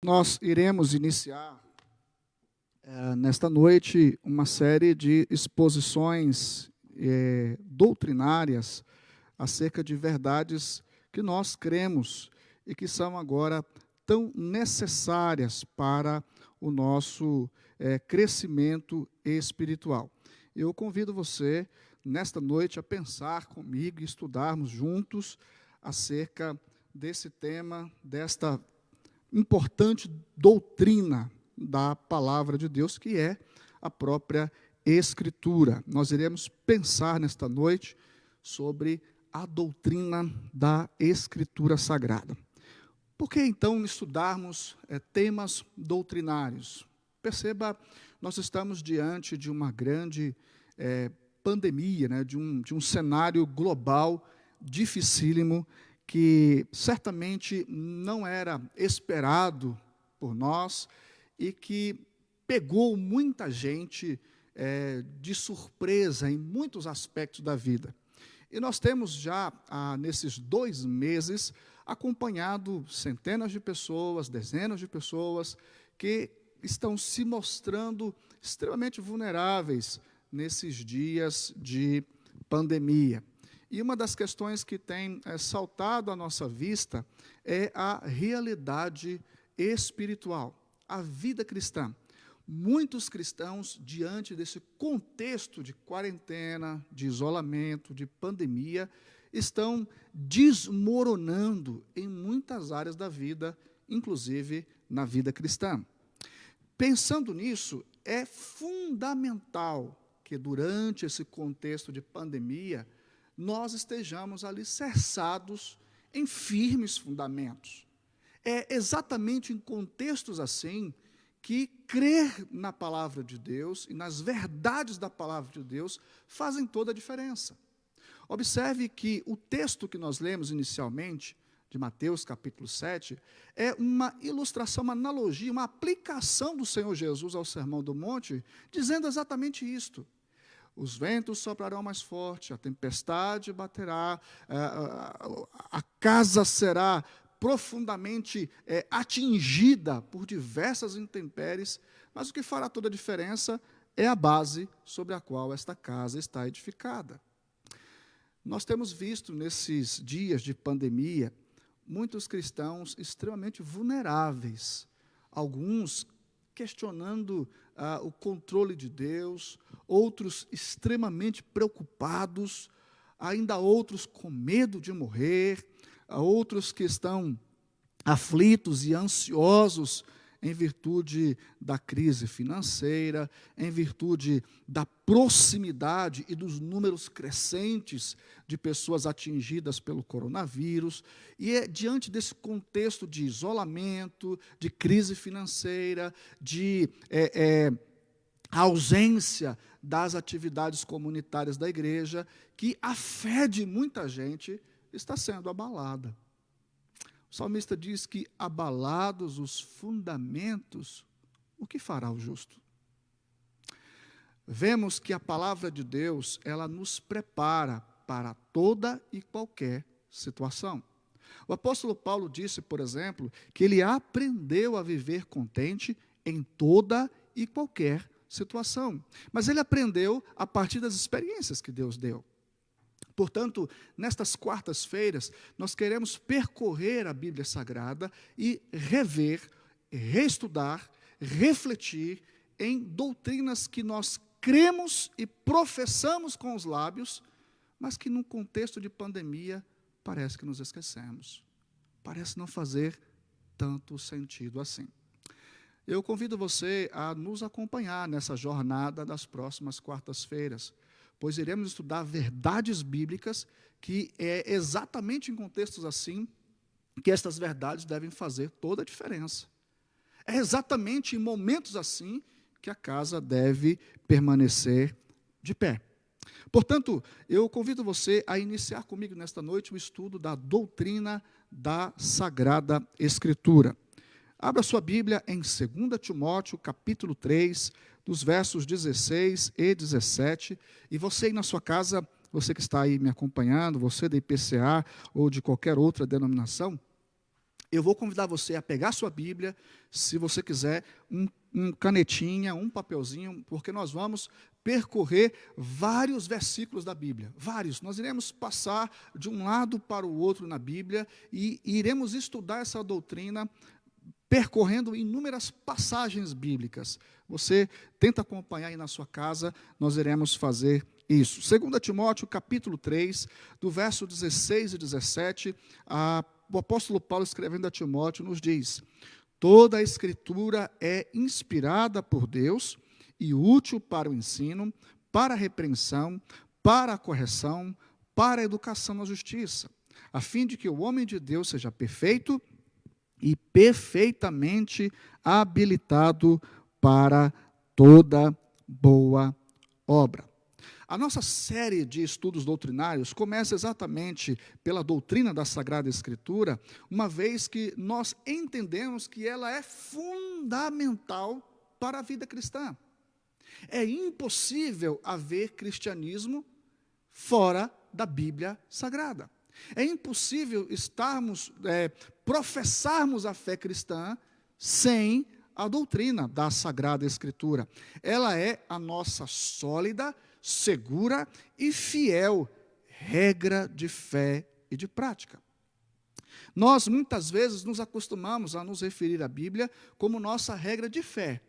Nós iremos iniciar nesta noite uma série de exposições doutrinárias acerca de verdades que nós cremos e que são agora tão necessárias para o nosso crescimento espiritual. Eu convido você, nesta noite, a pensar comigo e estudarmos juntos acerca desse tema, desta importante doutrina da palavra de Deus, que é a própria Escritura. Nós iremos pensar nesta noite sobre a doutrina da Escritura Sagrada. Por que então estudarmos temas doutrinários? Perceba, nós estamos diante de uma grande pandemia, né, de um cenário global dificílimo, que certamente não era esperado por nós e que pegou muita gente de surpresa em muitos aspectos da vida. E nós temos já, nesses 2 meses, acompanhado centenas de pessoas, dezenas de pessoas, que estão se mostrando extremamente vulneráveis nesses dias de pandemia. E uma das questões que tem saltado à nossa vista é a realidade espiritual, a vida cristã. Muitos cristãos, diante desse contexto de quarentena, de isolamento, de pandemia, estão desmoronando em muitas áreas da vida, inclusive na vida cristã. Pensando nisso, é fundamental que durante esse contexto de pandemia, nós estejamos alicerçados em firmes fundamentos. É exatamente em contextos assim que crer na palavra de Deus e nas verdades da palavra de Deus fazem toda a diferença. Observe que o texto que nós lemos inicialmente, de Mateus capítulo 7, é uma ilustração, uma analogia, uma aplicação do Senhor Jesus ao Sermão do Monte, dizendo exatamente isto. Os ventos soprarão mais forte, a tempestade baterá, a casa será profundamente atingida por diversas intempéries, mas o que fará toda a diferença é a base sobre a qual esta casa está edificada. Nós temos visto nesses dias de pandemia muitos cristãos extremamente vulneráveis, alguns questionando o controle de Deus, outros extremamente preocupados, ainda outros com medo de morrer, outros que estão aflitos e ansiosos em virtude da crise financeira, em virtude da proximidade e dos números crescentes de pessoas atingidas pelo coronavírus. E é diante desse contexto de isolamento, de crise financeira, de ausência das atividades comunitárias da igreja, que a fé de muita gente está sendo abalada. O salmista diz que, abalados os fundamentos, o que fará o justo? Vemos que a palavra de Deus, ela nos prepara para toda e qualquer situação. O apóstolo Paulo disse, por exemplo, que ele aprendeu a viver contente em toda e qualquer situação. Mas ele aprendeu a partir das experiências que Deus deu. Portanto, nestas quartas-feiras, nós queremos percorrer a Bíblia Sagrada e rever, reestudar, refletir em doutrinas que nós cremos e professamos com os lábios, mas que num contexto de pandemia parece que nos esquecemos. Parece não fazer tanto sentido assim. Eu convido você a nos acompanhar nessa jornada das próximas quartas-feiras, pois iremos estudar verdades bíblicas que é exatamente em contextos assim que estas verdades devem fazer toda a diferença. É exatamente em momentos assim que a casa deve permanecer de pé. Portanto, eu convido você a iniciar comigo nesta noite o estudo da doutrina da Sagrada Escritura. Abra sua Bíblia em 2 Timóteo, capítulo 3, dos versos 16 e 17, e você aí na sua casa, você que está aí me acompanhando, você da IPCA ou de qualquer outra denominação, Eu vou convidar você a pegar sua Bíblia, se você quiser, canetinha, um papelzinho, porque nós vamos percorrer vários versículos da Bíblia, vários. Nós iremos passar de um lado para o outro na Bíblia e iremos estudar essa doutrina percorrendo inúmeras passagens bíblicas. Você tenta acompanhar aí na sua casa, nós iremos fazer isso. 2 Timóteo, capítulo 3, do verso 16 e 17, o apóstolo Paulo, escrevendo a Timóteo, nos diz: toda a Escritura é inspirada por Deus e útil para o ensino, para a repreensão, para a correção, para a educação na justiça, a fim de que o homem de Deus seja perfeito e perfeitamente habilitado para toda boa obra. A nossa série de estudos doutrinários começa exatamente pela doutrina da Sagrada Escritura, uma vez que nós entendemos que ela é fundamental para a vida cristã. É impossível haver cristianismo fora da Bíblia Sagrada. É impossível professarmos a fé cristã sem a doutrina da Sagrada Escritura. Ela é a nossa sólida, segura e fiel regra de fé e de prática. Nós, muitas vezes, nos acostumamos a nos referir à Bíblia como nossa regra de fé.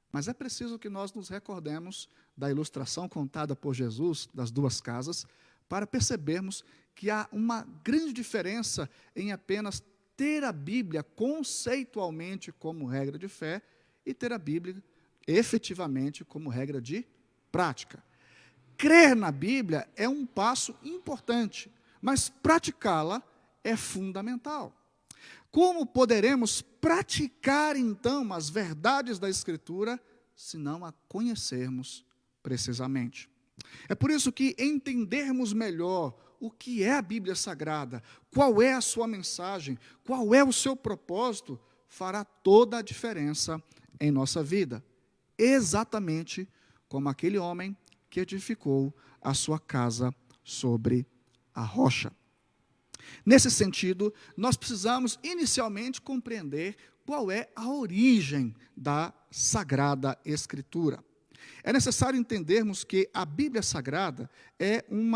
Mas é preciso que nós nos recordemos da ilustração contada por Jesus, das duas casas, para percebermos que há uma grande diferença em apenas ter a Bíblia conceitualmente como regra de fé e ter a Bíblia efetivamente como regra de prática. Crer na Bíblia é um passo importante, mas praticá-la é fundamental. Como poderemos praticar, então, as verdades da Escritura, se não a conhecermos precisamente? É por isso que entendermos melhor o que é a Bíblia Sagrada, qual é a sua mensagem, qual é o seu propósito, fará toda a diferença em nossa vida. Exatamente como aquele homem que edificou a sua casa sobre a rocha. Nesse sentido, nós precisamos inicialmente compreender qual é a origem da Sagrada Escritura. É necessário entendermos que a Bíblia Sagrada é um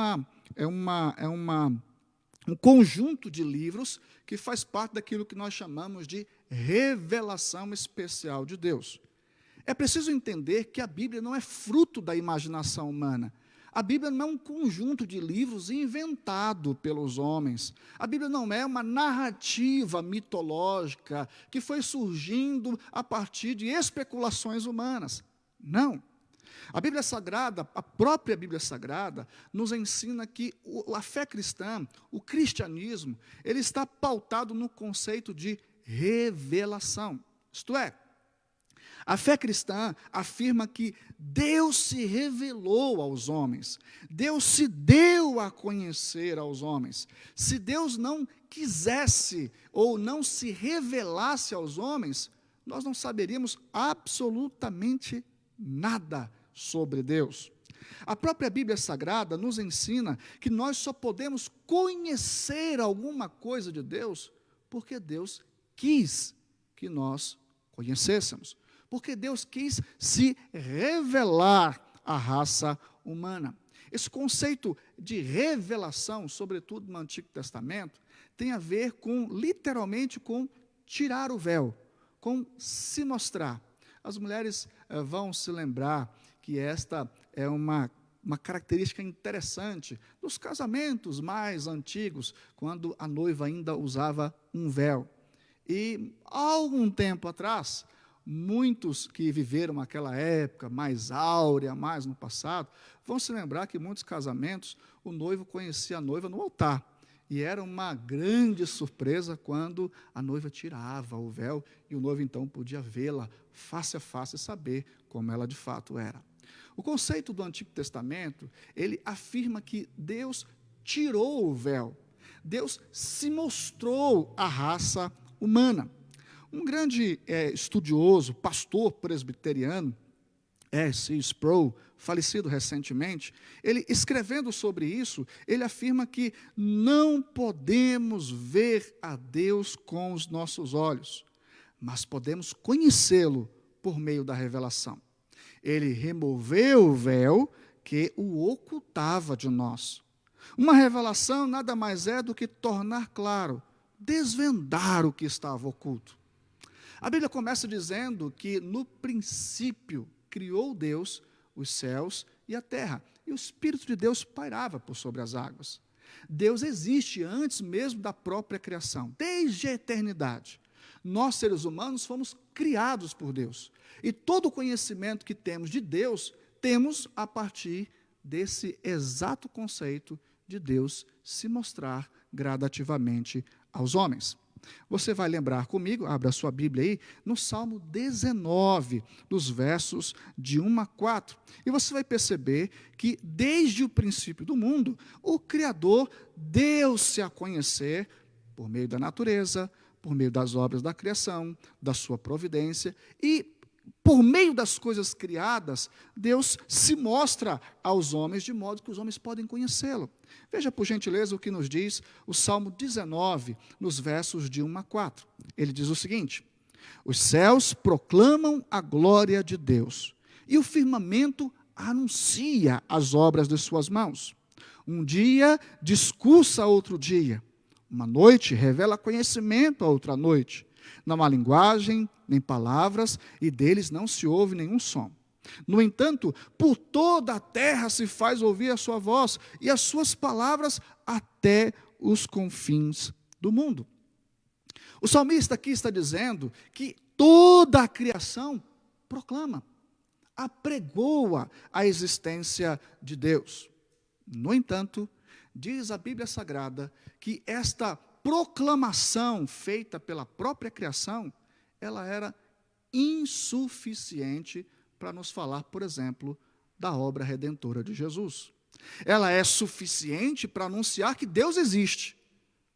conjunto de livros que faz parte daquilo que nós chamamos de revelação especial de Deus. É preciso entender que a Bíblia não é fruto da imaginação humana. A Bíblia não é um conjunto de livros inventado pelos homens. A Bíblia não é uma narrativa mitológica que foi surgindo a partir de especulações humanas. Não. A Bíblia Sagrada, a própria Bíblia Sagrada, nos ensina que a fé cristã, o cristianismo, ele está pautado no conceito de revelação. Isto é, a fé cristã afirma que Deus se revelou aos homens, Deus se deu a conhecer aos homens. Se Deus não quisesse ou não se revelasse aos homens, nós não saberíamos absolutamente nada sobre Deus. A própria Bíblia Sagrada nos ensina que nós só podemos conhecer alguma coisa de Deus porque Deus quis que nós conhecêssemos. Porque Deus quis se revelar à raça humana. Esse conceito de revelação, sobretudo no Antigo Testamento, tem a ver literalmente com tirar o véu, com se mostrar. As mulheres vão se lembrar que esta é uma característica interessante dos casamentos mais antigos, quando a noiva ainda usava um véu. E há algum tempo atrás, muitos que viveram aquela época mais áurea, mais no passado, vão se lembrar que em muitos casamentos o noivo conhecia a noiva no altar. E era uma grande surpresa quando a noiva tirava o véu e o noivo então podia vê-la face a face e saber como ela de fato era. O conceito do Antigo Testamento, ele afirma que Deus tirou o véu. Deus se mostrou à raça humana. Um grande estudioso, pastor presbiteriano, R.C. Sproul, falecido recentemente, ele escrevendo sobre isso, ele afirma que não podemos ver a Deus com os nossos olhos, mas podemos conhecê-lo por meio da revelação. Ele removeu o véu que o ocultava de nós. Uma revelação nada mais é do que tornar claro, desvendar o que estava oculto. A Bíblia começa dizendo que no princípio criou Deus os céus e a terra, e o Espírito de Deus pairava por sobre as águas. Deus existe antes mesmo da própria criação, desde a eternidade. Nós, seres humanos, fomos criados por Deus, e todo o conhecimento que temos de Deus, temos a partir desse exato conceito de Deus se mostrar gradativamente aos homens. Você vai lembrar comigo, abra a sua Bíblia aí, no Salmo 19, dos versos de 1 a 4. E você vai perceber que desde o princípio do mundo, o Criador deu-se a conhecer por meio da natureza, por meio das obras da criação, da sua providência, e por meio das coisas criadas, Deus se mostra aos homens de modo que os homens podem conhecê-lo. Veja, por gentileza, o que nos diz o Salmo 19, nos versos de 1 a 4. Ele diz o seguinte: os céus proclamam a glória de Deus, e o firmamento anuncia as obras de suas mãos. Um dia discursa a outro dia, uma noite revela conhecimento a outra noite. Não há linguagem, nem palavras, e deles não se ouve nenhum som. No entanto, por toda a terra se faz ouvir a sua voz, e as suas palavras até os confins do mundo. O salmista aqui está dizendo que toda a criação proclama, apregoa a existência de Deus. No entanto, diz a Bíblia Sagrada que esta proclamação feita pela própria criação, ela era insuficiente para nos falar, por exemplo, da obra redentora de Jesus. Ela é suficiente para anunciar que Deus existe,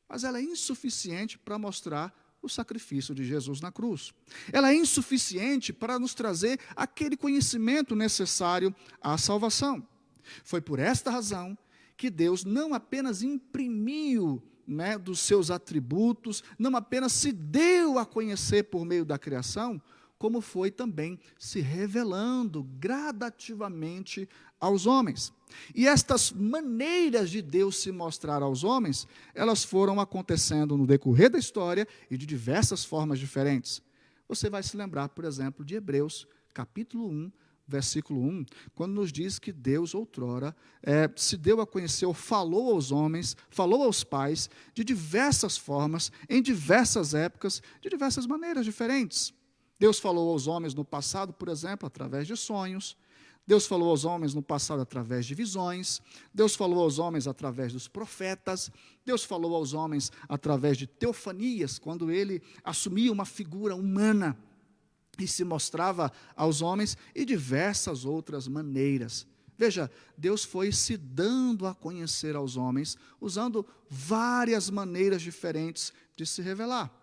mas ela é insuficiente para mostrar o sacrifício de Jesus na cruz. Ela é insuficiente para nos trazer aquele conhecimento necessário à salvação. Foi por esta razão que Deus não apenas imprimiu dos seus atributos, não apenas se deu a conhecer por meio da criação, como foi também se revelando gradativamente aos homens. E estas maneiras de Deus se mostrar aos homens, elas foram acontecendo no decorrer da história e de diversas formas diferentes. Você vai se lembrar, por exemplo, de Hebreus, capítulo 1, versículo 1, quando nos diz que Deus outrora se deu a conhecer, ou falou aos homens, falou aos pais, de diversas formas, em diversas épocas, de diversas maneiras diferentes. Deus falou aos homens no passado, por exemplo, através de sonhos. Deus falou aos homens no passado através de visões. Deus falou aos homens através dos profetas. Deus falou aos homens através de teofanias, quando ele assumia uma figura humana e se mostrava aos homens, e diversas outras maneiras. Veja, Deus foi se dando a conhecer aos homens, usando várias maneiras diferentes de se revelar.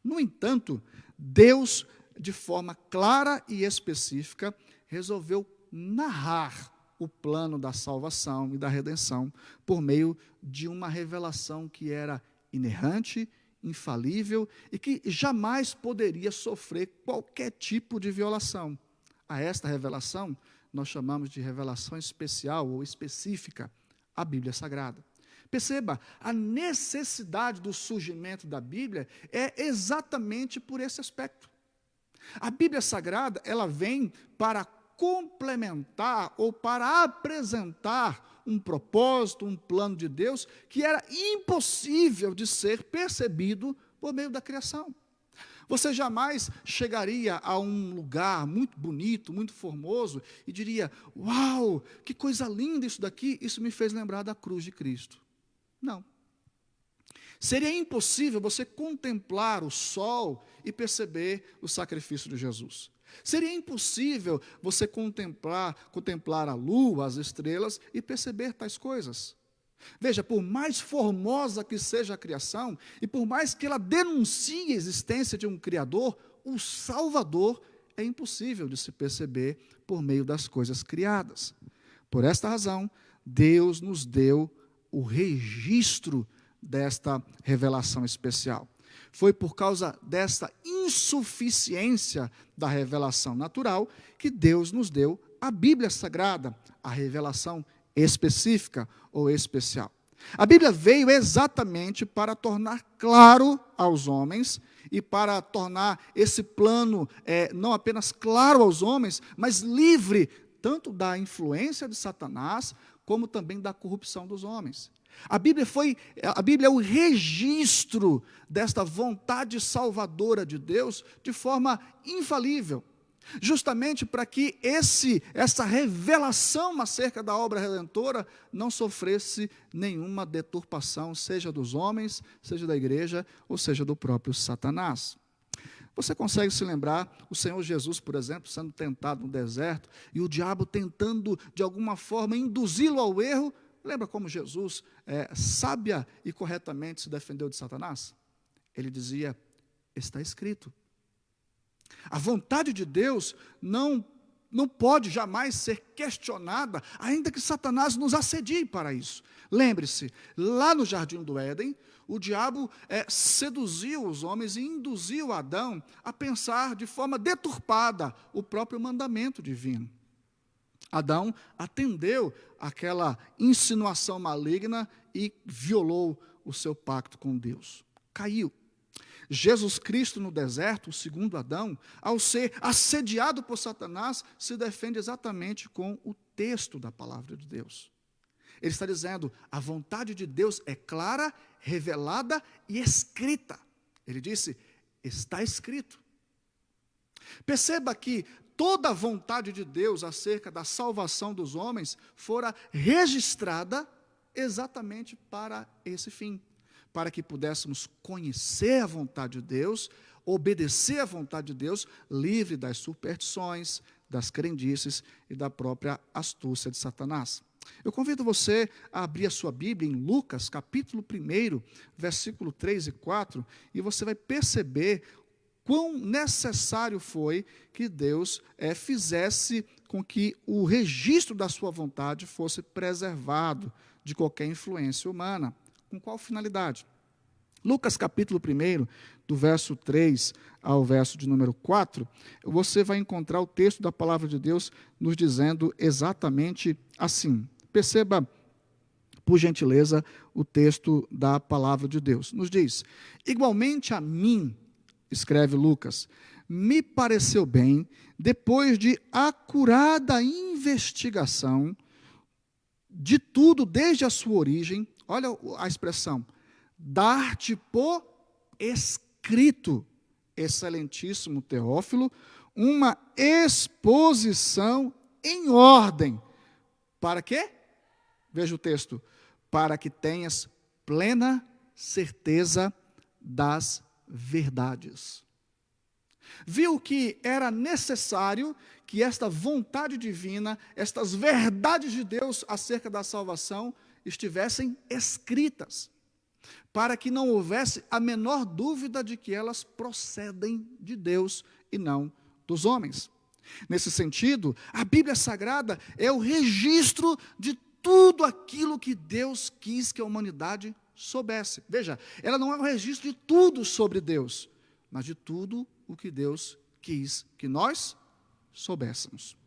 No entanto, Deus, de forma clara e específica, resolveu narrar o plano da salvação e da redenção por meio de uma revelação que era inerrante, infalível e que jamais poderia sofrer qualquer tipo de violação. A esta revelação nós chamamos de revelação especial ou específica, a Bíblia Sagrada. Perceba, a necessidade do surgimento da Bíblia é exatamente por esse aspecto. A Bíblia Sagrada, ela vem para complementar ou para apresentar um propósito, um plano de Deus que era impossível de ser percebido por meio da criação. Você jamais chegaria a um lugar muito bonito, muito formoso e diria: uau, que coisa linda isso daqui, isso me fez lembrar da cruz de Cristo. Não. Seria impossível você contemplar o sol e perceber o sacrifício de Jesus. Seria impossível você contemplar a lua, as estrelas e perceber tais coisas. Veja, por mais formosa que seja a criação, e por mais que ela denuncie a existência de um Criador, o Salvador é impossível de se perceber por meio das coisas criadas. Por esta razão, Deus nos deu o registro desta revelação especial. Foi por causa desta insuficiência da revelação natural que Deus nos deu a Bíblia Sagrada, a revelação específica ou especial. A Bíblia veio exatamente para tornar claro aos homens e para tornar esse plano não apenas claro aos homens, mas livre tanto da influência de Satanás, como também da corrupção dos homens. A Bíblia é o registro desta vontade salvadora de Deus de forma infalível, justamente para que essa revelação acerca da obra redentora não sofresse nenhuma deturpação, seja dos homens, seja da igreja, ou seja do próprio Satanás. Você consegue se lembrar o Senhor Jesus, por exemplo, sendo tentado no deserto, e o diabo tentando, de alguma forma, induzi-lo ao erro? Lembra como Jesus, sábia e corretamente, se defendeu de Satanás? Ele dizia, está escrito. A vontade de Deus não pode jamais ser questionada, ainda que Satanás nos assedie para isso. Lembre-se, lá no Jardim do Éden, o diabo seduziu os homens e induziu Adão a pensar de forma deturpada o próprio mandamento divino. Adão atendeu àquela insinuação maligna e violou o seu pacto com Deus. Caiu. Jesus Cristo no deserto, o segundo Adão, ao ser assediado por Satanás, se defende exatamente com o texto da palavra de Deus. Ele está dizendo, a vontade de Deus é clara, revelada e escrita. Ele disse, está escrito. Perceba que toda a vontade de Deus acerca da salvação dos homens fora registrada exatamente para esse fim, para que pudéssemos conhecer a vontade de Deus, obedecer à vontade de Deus, livre das superstições, das crendices e da própria astúcia de Satanás. Eu convido você a abrir a sua Bíblia em Lucas, capítulo 1, versículo 3 e 4, e você vai perceber quão necessário foi que Deus fizesse com que o registro da sua vontade fosse preservado de qualquer influência humana. Com qual finalidade? Lucas capítulo 1, do verso 3 ao verso de número 4, você vai encontrar o texto da palavra de Deus nos dizendo exatamente assim. Perceba, por gentileza, o texto da palavra de Deus. Nos diz, igualmente a mim, escreve Lucas, me pareceu bem, depois de acurada investigação de tudo desde a sua origem, olha a expressão, dar-te por escrito, excelentíssimo Teófilo, uma exposição em ordem. Para quê? Veja o texto. Para que tenhas plena certeza das verdades. Viu que era necessário que esta vontade divina, estas verdades de Deus acerca da salvação, estivessem escritas, para que não houvesse a menor dúvida de que elas procedem de Deus e não dos homens. Nesse sentido, a Bíblia Sagrada é o registro de tudo aquilo que Deus quis que a humanidade soubesse. Veja, ela não é um registro de tudo sobre Deus, mas de tudo o que Deus quis que nós soubéssemos.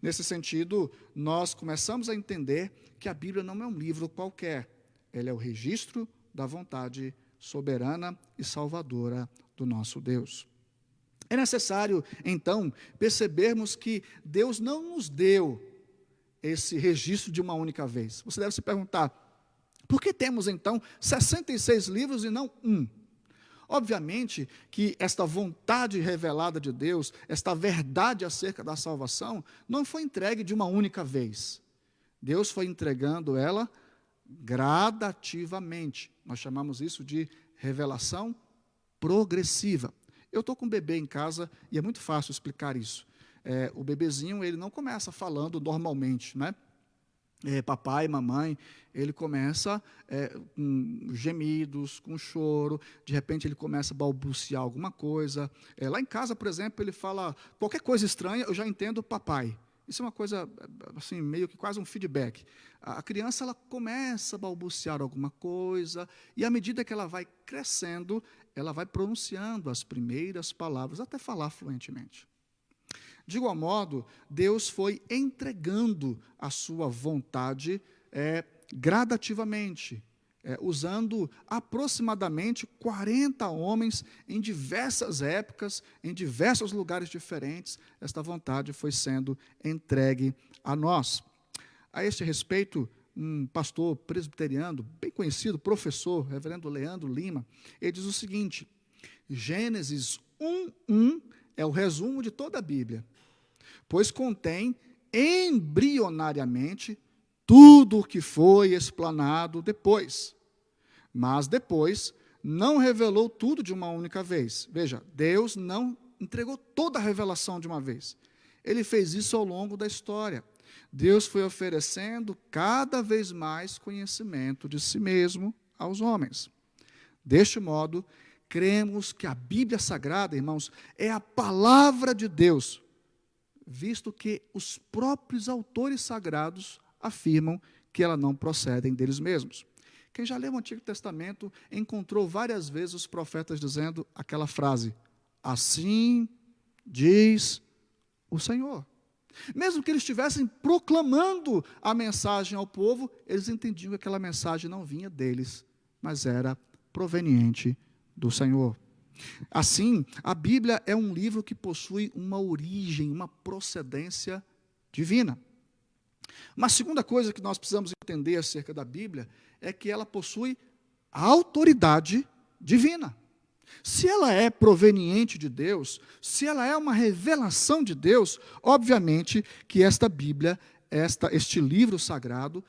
Nesse sentido, nós começamos a entender que a Bíblia não é um livro qualquer, ela é o registro da vontade soberana e salvadora do nosso Deus. É necessário, então, percebermos que Deus não nos deu esse registro de uma única vez. Você deve se perguntar, por que temos, então, 66 livros e não um? Obviamente que esta vontade revelada de Deus, esta verdade acerca da salvação, não foi entregue de uma única vez. Deus foi entregando ela gradativamente. Nós chamamos isso de revelação progressiva. Eu estou com um bebê em casa e é muito fácil explicar isso. O bebezinho, ele não começa falando normalmente, né? papai, mamãe, ele começa com gemidos, com choro, de repente ele começa a balbuciar alguma coisa. Lá em casa, por exemplo, ele fala qualquer coisa estranha, eu já entendo papai. Isso é uma coisa, assim, meio que quase um feedback. A criança, ela começa a balbuciar alguma coisa, e à medida que ela vai crescendo, ela vai pronunciando as primeiras palavras, até falar fluentemente. De igual modo, Deus foi entregando a sua vontade gradativamente, usando aproximadamente 40 homens em diversas épocas, em diversos lugares diferentes. Esta vontade foi sendo entregue a nós. A este respeito, um pastor presbiteriano, bem conhecido, professor, reverendo Leandro Lima, ele diz o seguinte: Gênesis 1:1 é o resumo de toda a Bíblia, pois contém embrionariamente tudo o que foi explanado depois. Mas depois não revelou tudo de uma única vez. Veja, Deus não entregou toda a revelação de uma vez. Ele fez isso ao longo da história. Deus foi oferecendo cada vez mais conhecimento de si mesmo aos homens. Deste modo, cremos que a Bíblia Sagrada, irmãos, é a palavra de Deus, visto que os próprios autores sagrados afirmam que ela não procedem deles mesmos. Quem já leu o Antigo Testamento encontrou várias vezes os profetas dizendo aquela frase: assim diz o Senhor. Mesmo que eles estivessem proclamando a mensagem ao povo, eles entendiam que aquela mensagem não vinha deles, mas era proveniente do Senhor. Assim, a Bíblia é um livro que possui uma origem, uma procedência divina. Uma segunda coisa que nós precisamos entender acerca da Bíblia é que ela possui autoridade divina. Se ela é proveniente de Deus, se ela é uma revelação de Deus, obviamente que esta Bíblia, este livro sagrado,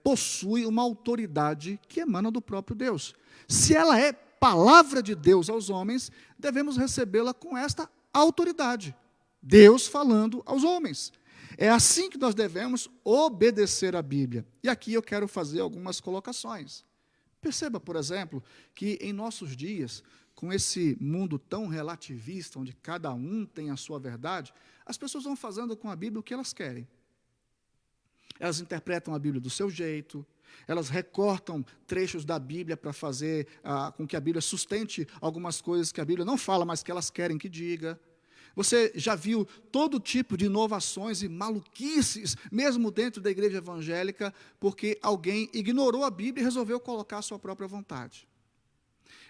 possui uma autoridade que emana do próprio Deus. Se ela é palavra de Deus aos homens, devemos recebê-la com esta autoridade. Deus falando aos homens. É assim que nós devemos obedecer a Bíblia. E aqui eu quero fazer algumas colocações. Perceba, por exemplo, que em nossos dias, com esse mundo tão relativista, onde cada um tem a sua verdade, as pessoas vão fazendo com a Bíblia o que elas querem. Elas interpretam a Bíblia do seu jeito, elas recortam trechos da Bíblia para fazer com que a Bíblia sustente algumas coisas que a Bíblia não fala, mas que elas querem que diga. Você já viu todo tipo de inovações e maluquices, mesmo dentro da igreja evangélica, porque alguém ignorou a Bíblia e resolveu colocar a sua própria vontade.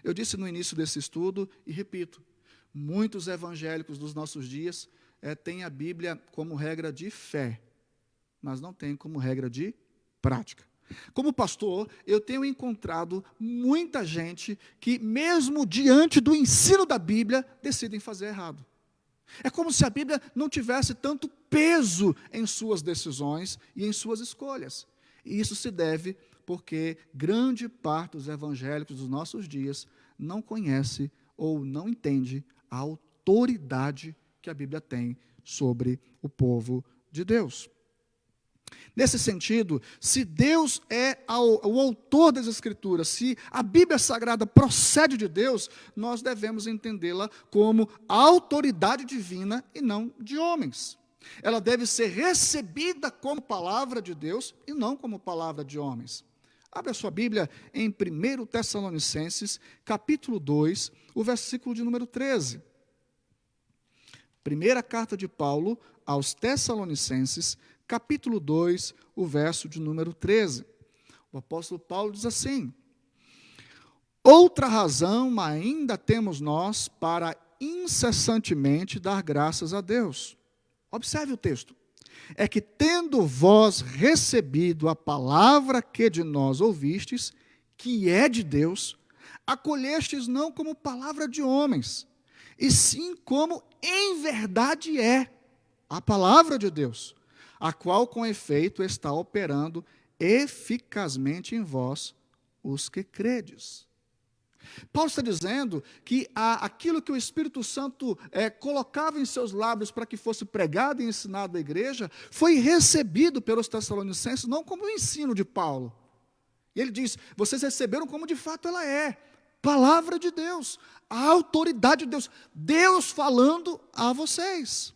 Eu disse no início desse estudo, e repito, muitos evangélicos dos nossos dias têm a Bíblia como regra de fé, mas não têm como regra de prática. Como pastor, eu tenho encontrado muita gente que, mesmo diante do ensino da Bíblia, decidem fazer errado. É como se a Bíblia não tivesse tanto peso em suas decisões e em suas escolhas. E isso se deve porque grande parte dos evangélicos dos nossos dias não conhece ou não entende a autoridade que a Bíblia tem sobre o povo de Deus. Nesse sentido, se Deus é o autor das Escrituras, se a Bíblia Sagrada procede de Deus, nós devemos entendê-la como autoridade divina e não de homens. Ela deve ser recebida como palavra de Deus e não como palavra de homens. Abra a sua Bíblia em 1 Tessalonicenses, capítulo 2, o versículo de número 13. Primeira carta de Paulo aos Tessalonicenses, capítulo 2, o verso de número 13. O apóstolo Paulo diz assim: outra razão ainda temos nós para incessantemente dar graças a Deus. Observe o texto. É que, tendo vós recebido a palavra que de nós ouvistes, que é de Deus, acolhestes não como palavra de homens, e sim como em verdade é a palavra de Deus, a qual com efeito está operando eficazmente em vós, os que credes. Paulo está dizendo que aquilo que o Espírito Santo colocava em seus lábios para que fosse pregado e ensinado à igreja, foi recebido pelos Tessalonicenses não como o ensino de Paulo. E ele diz, vocês receberam como de fato ela é, palavra de Deus, a autoridade de Deus, Deus falando a vocês.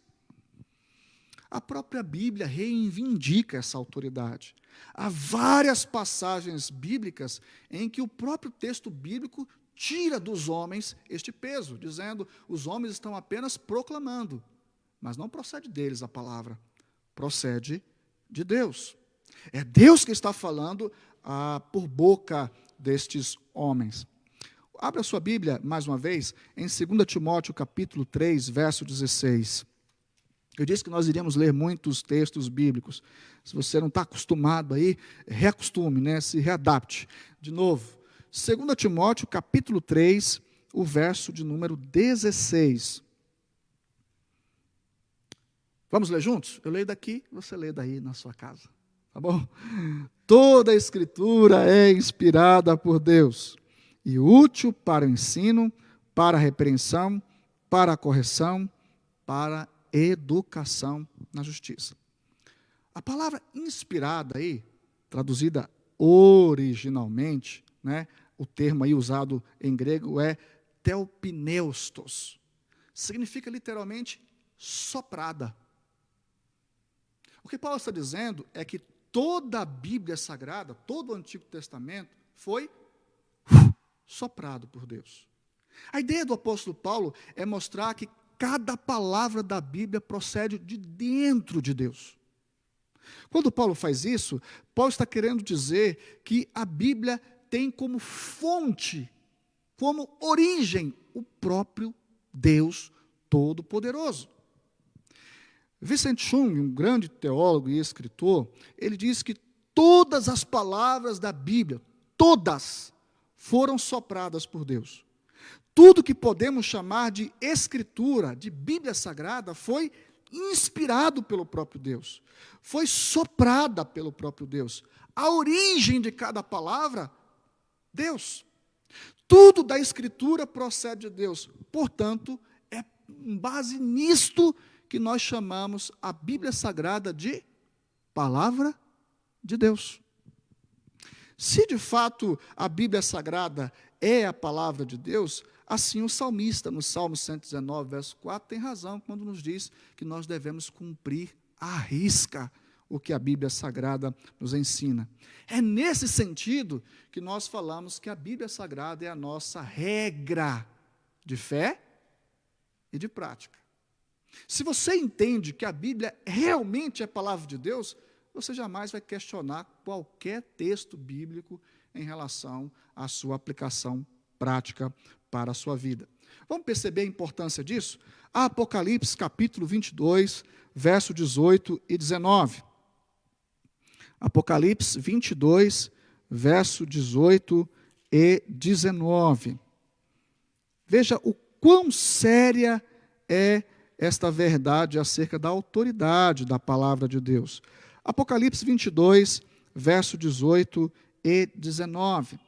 A própria Bíblia reivindica essa autoridade. Há várias passagens bíblicas em que o próprio texto bíblico tira dos homens este peso, dizendo, os homens estão apenas proclamando, mas não procede deles a palavra, procede de Deus. É Deus que está falando por boca destes homens. Abra a sua Bíblia, mais uma vez, em 2 Timóteo, capítulo 3, verso 16. Eu disse que nós iríamos ler muitos textos bíblicos. Se você não está acostumado aí, reacostume, né? Se readapte. De novo, 2 Timóteo, capítulo 3, o verso de número 16. Vamos ler juntos? Eu leio daqui, você lê daí na sua casa. Tá bom? Toda a Escritura é inspirada por Deus e útil para o ensino, para a repreensão, para a correção, para a educação na justiça. A palavra inspirada aí, traduzida originalmente, né, o termo aí usado em grego é theopneustos. Significa literalmente soprada. O que Paulo está dizendo é que toda a Bíblia Sagrada, todo o Antigo Testamento, foi soprado por Deus. A ideia do apóstolo Paulo é mostrar que cada palavra da Bíblia procede de dentro de Deus. Quando Paulo faz isso, Paulo está querendo dizer que a Bíblia tem como fonte, como origem, o próprio Deus Todo-Poderoso. Vincent Chung, um grande teólogo e escritor, ele diz que todas as palavras da Bíblia, todas, foram sopradas por Deus. Tudo que podemos chamar de Escritura, de Bíblia Sagrada, foi inspirado pelo próprio Deus. Foi soprada pelo próprio Deus. A origem de cada palavra, Deus. Tudo da Escritura procede de Deus. Portanto, é com base nisto que nós chamamos a Bíblia Sagrada de Palavra de Deus. Se de fato a Bíblia Sagrada é a palavra de Deus, assim o salmista, no Salmo 119, verso 4, tem razão quando nos diz que nós devemos cumprir à risca o que a Bíblia Sagrada nos ensina. É nesse sentido que nós falamos que a Bíblia Sagrada é a nossa regra de fé e de prática. Se você entende que a Bíblia realmente é a palavra de Deus, você jamais vai questionar qualquer texto bíblico em relação à sua aplicação prática para a sua vida. Vamos perceber a importância disso? Apocalipse, capítulo 22, verso 18 e 19. Apocalipse 22, verso 18 e 19. Veja o quão séria é esta verdade acerca da autoridade da palavra de Deus. Apocalipse 22, verso 18 e 19.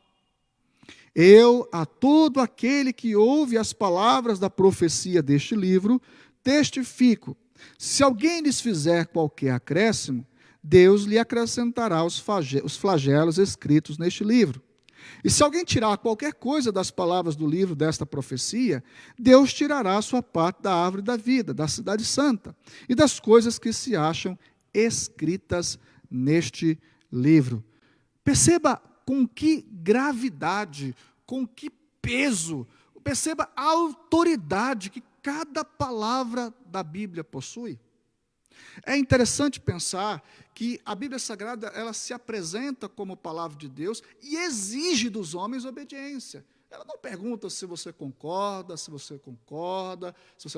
Eu, a todo aquele que ouve as palavras da profecia deste livro, testifico, se alguém lhes fizer qualquer acréscimo, Deus lhe acrescentará os flagelos escritos neste livro. E se alguém tirar qualquer coisa das palavras do livro desta profecia, Deus tirará a sua parte da árvore da vida, da cidade santa, e das coisas que se acham escritas neste livro. Perceba com que gravidade, com que peso, perceba a autoridade que cada palavra da Bíblia possui. É interessante pensar que a Bíblia Sagrada, ela se apresenta como palavra de Deus e exige dos homens obediência. Ela não pergunta se você concorda, se você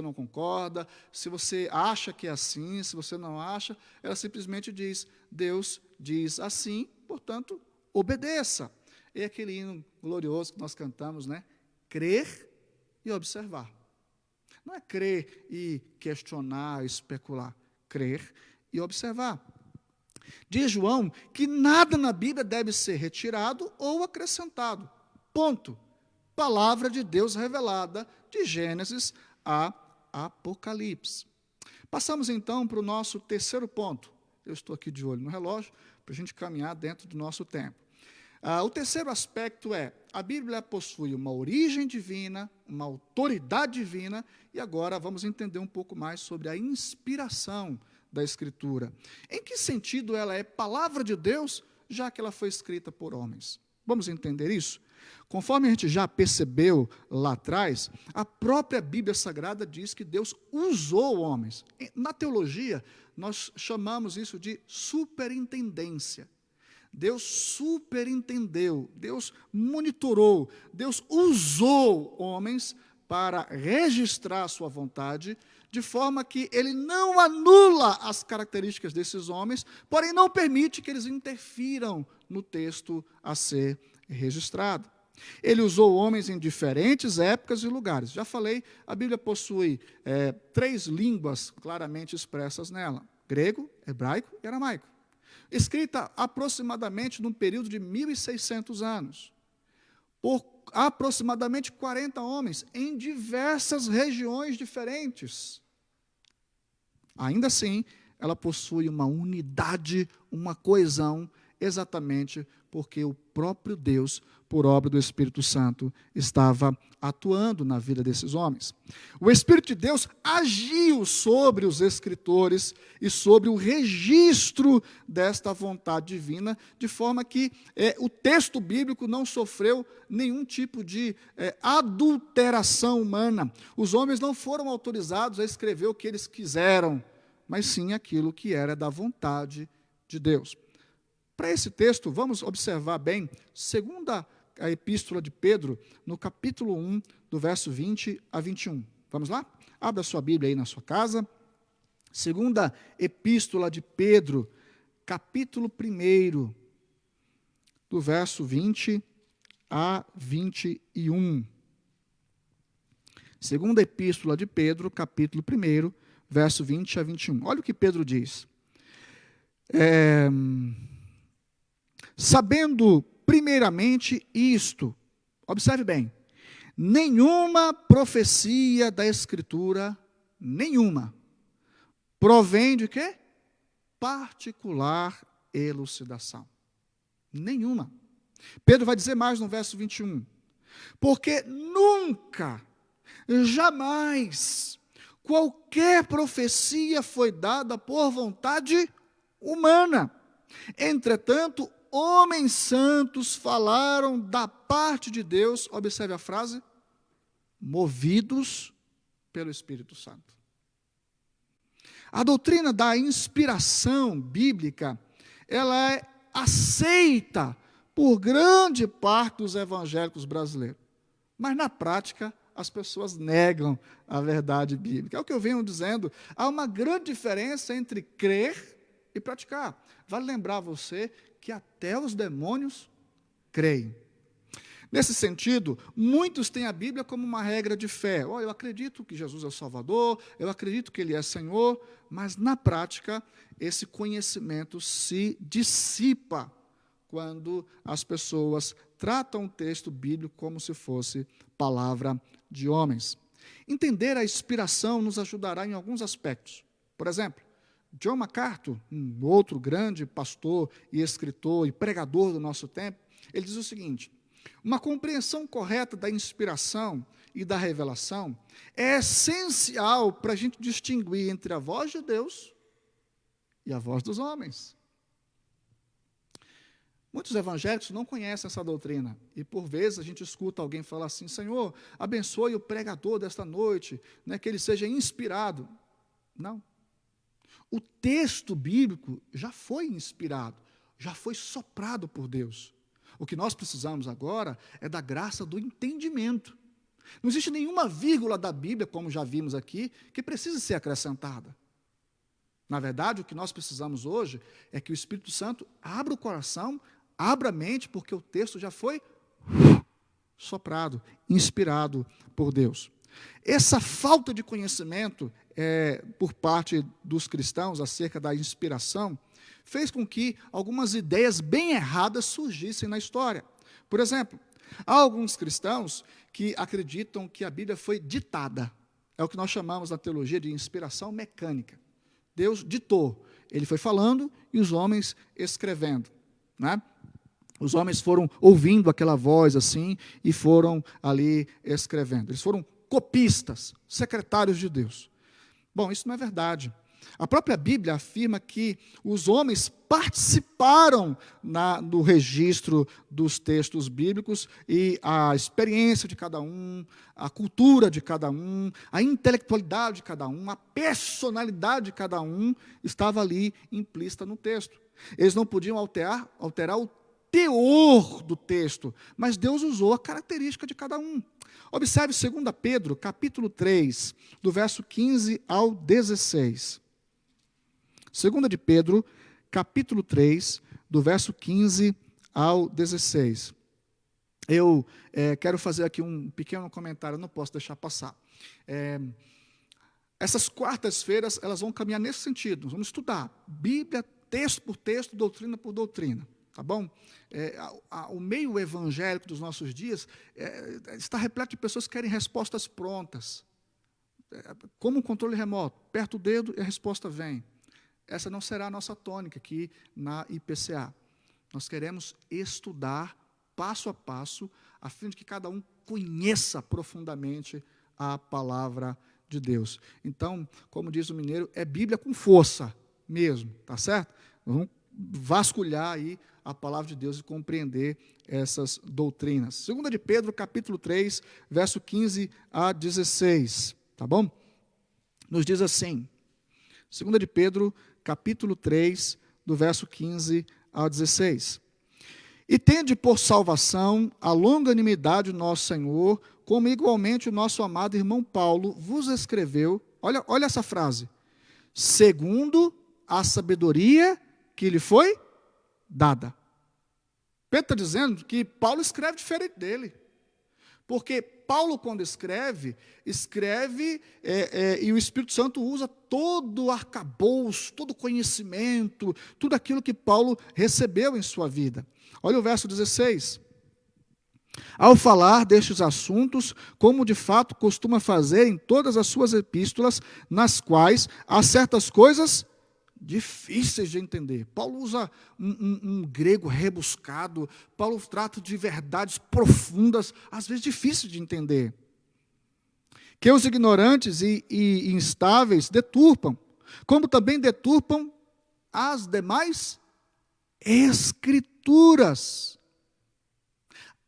não concorda, se você acha que é assim, se você não acha. Ela simplesmente diz, Deus diz assim, portanto, obedeça. É aquele hino glorioso que nós cantamos, né? Crer e observar. Não é crer e questionar, especular. Crer e observar. Diz João que nada na Bíblia deve ser retirado ou acrescentado. Ponto. palavra de Deus revelada de Gênesis a Apocalipse. Passamos então para o nosso terceiro ponto. Eu estou aqui de olho no relógio, para a gente caminhar dentro do nosso tempo. O terceiro aspecto é, a Bíblia possui uma origem divina, uma autoridade divina, e agora vamos entender um pouco mais sobre a inspiração da Escritura. Em que sentido ela é palavra de Deus, já que ela foi escrita por homens? Vamos entender isso? Conforme a gente já percebeu lá atrás, a própria Bíblia Sagrada diz que Deus usou homens. Na teologia, nós chamamos isso de superintendência. Deus superintendeu, Deus monitorou, Deus usou homens para registrar a sua vontade, de forma que ele não anula as características desses homens, porém não permite que eles interfiram no texto a ser registrado. Ele usou homens em diferentes épocas e lugares. Já falei, a Bíblia possui 3 línguas claramente expressas nela: grego, hebraico e aramaico. Escrita aproximadamente num período de 1.600 anos, por aproximadamente 40 homens, em diversas regiões diferentes. Ainda assim, ela possui uma unidade, uma coesão, exatamente porque o próprio Deus, por obra do Espírito Santo, estava atuando na vida desses homens. O Espírito de Deus agiu sobre os escritores e sobre o registro desta vontade divina, de forma que o texto bíblico não sofreu nenhum tipo de adulteração humana. Os homens não foram autorizados a escrever o que eles quiseram, mas sim aquilo que era da vontade de Deus. Para esse texto, vamos observar bem, segunda a epístola de Pedro, no capítulo 1, do verso 20 a 21. Vamos lá? Abra sua Bíblia aí na sua casa. Segunda epístola de Pedro, capítulo 1, do verso 20 a 21. Segunda epístola de Pedro, capítulo 1, verso 20 a 21. Olha o que Pedro diz. Sabendo primeiramente isto, observe bem, nenhuma profecia da Escritura, nenhuma, provém de quê? Particular elucidação. Nenhuma. Pedro vai dizer mais no verso 21, porque nunca, jamais, qualquer profecia foi dada por vontade humana. Entretanto, homens santos falaram da parte de Deus, observe a frase, movidos pelo Espírito Santo. A doutrina da inspiração bíblica, ela é aceita por grande parte dos evangélicos brasileiros, mas na prática as pessoas negam a verdade bíblica. É o que eu venho dizendo, há uma grande diferença entre crer e praticar. Vale lembrar você que até os demônios creem. Nesse sentido, muitos têm a Bíblia como uma regra de fé. Eu acredito que Jesus é o Salvador, eu acredito que Ele é Senhor, mas na prática, esse conhecimento se dissipa quando as pessoas tratam o texto bíblico como se fosse palavra de homens. Entender a inspiração nos ajudará em alguns aspectos. Por exemplo, John MacArthur, um outro grande pastor e escritor e pregador do nosso tempo, ele diz o seguinte: uma compreensão correta da inspiração e da revelação é essencial para a gente distinguir entre a voz de Deus e a voz dos homens. Muitos evangélicos não conhecem essa doutrina, e por vezes a gente escuta alguém falar assim: Senhor, abençoe o pregador desta noite, né, que ele seja inspirado. Não. O texto bíblico já foi inspirado, já foi soprado por Deus. O que nós precisamos agora é da graça do entendimento. Não existe nenhuma vírgula da Bíblia, como já vimos aqui, que precise ser acrescentada. Na verdade, o que nós precisamos hoje é que o Espírito Santo abra o coração, abra a mente, porque o texto já foi soprado, inspirado por Deus. Essa falta de conhecimento por parte dos cristãos acerca da inspiração fez com que algumas ideias bem erradas surgissem na história. Por exemplo, Há alguns cristãos que acreditam que a Bíblia foi ditada. É o que nós chamamos na teologia de inspiração mecânica. Deus ditou. Ele foi falando e os homens escrevendo, né? Os homens foram ouvindo aquela voz assim e foram ali escrevendo. Eles foram copistas, secretários de Deus. Bom, isso não é verdade. A própria Bíblia afirma que os homens participaram no registro dos textos bíblicos e a experiência de cada um, a cultura de cada um, a intelectualidade de cada um, a personalidade de cada um estava ali implícita no texto. Eles não podiam alterar o teor do texto, mas Deus usou a característica de cada um. Observe 2 Pedro, capítulo 3, do verso 15 ao 16. 2 de Pedro, capítulo 3, do verso 15 ao 16. Eu quero fazer aqui um pequeno comentário, não posso deixar passar. Essas quartas-feiras, elas vão caminhar nesse sentido. Vamos estudar Bíblia, texto por texto, doutrina por doutrina. Tá bom? O meio evangélico dos nossos dias está repleto de pessoas que querem respostas prontas. Como um controle remoto, aperta o dedo e a resposta vem. Essa não será a nossa tônica aqui na IPCA. Nós queremos estudar passo a passo, a fim de que cada um conheça profundamente a palavra de Deus. Então, como diz o mineiro, é Bíblia com força mesmo, tá certo? Vamos vasculhar aí a palavra de Deus e compreender essas doutrinas. 2 de Pedro, capítulo 3, verso 15 a 16, tá bom? Nos diz assim, 2 de Pedro, capítulo 3, do verso 15 ao 16. E tende por salvação a longanimidade do nosso Senhor, como igualmente o nosso amado irmão Paulo vos escreveu, olha essa frase, segundo a sabedoria que lhe foi dada. Pedro está dizendo que Paulo escreve diferente dele. Porque Paulo, quando escreve e o Espírito Santo usa todo o arcabouço, todo o conhecimento, tudo aquilo que Paulo recebeu em sua vida. Olha o verso 16. Ao falar destes assuntos, como de fato costuma fazer em todas as suas epístolas, nas quais há certas coisas difíceis de entender. Paulo usa um grego rebuscado, Paulo trata de verdades profundas, às vezes difíceis de entender, que os ignorantes e instáveis deturpam, como também deturpam as demais escrituras.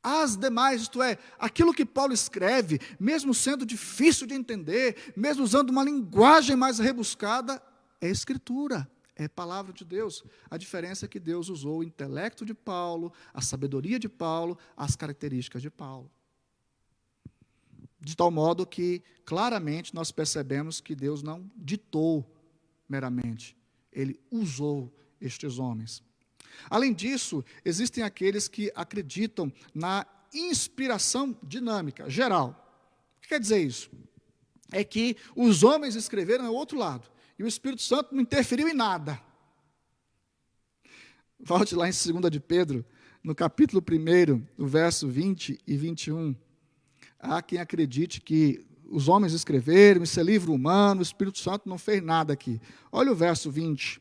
As demais, isto é, aquilo que Paulo escreve, mesmo sendo difícil de entender, mesmo usando uma linguagem mais rebuscada, é escritura, é palavra de Deus. A diferença é que Deus usou o intelecto de Paulo, a sabedoria de Paulo, as características de Paulo. De tal modo que, claramente, nós percebemos que Deus não ditou meramente, Ele usou estes homens. Além disso, existem aqueles que acreditam na inspiração dinâmica, geral. O que quer dizer isso? É que os homens escreveram ao outro lado, e o Espírito Santo não interferiu em nada. Volte lá em 2 de Pedro, no capítulo 1, no verso 20 e 21. Há quem acredite que os homens escreveram, isso é livro humano, o Espírito Santo não fez nada aqui. Olha o verso 20.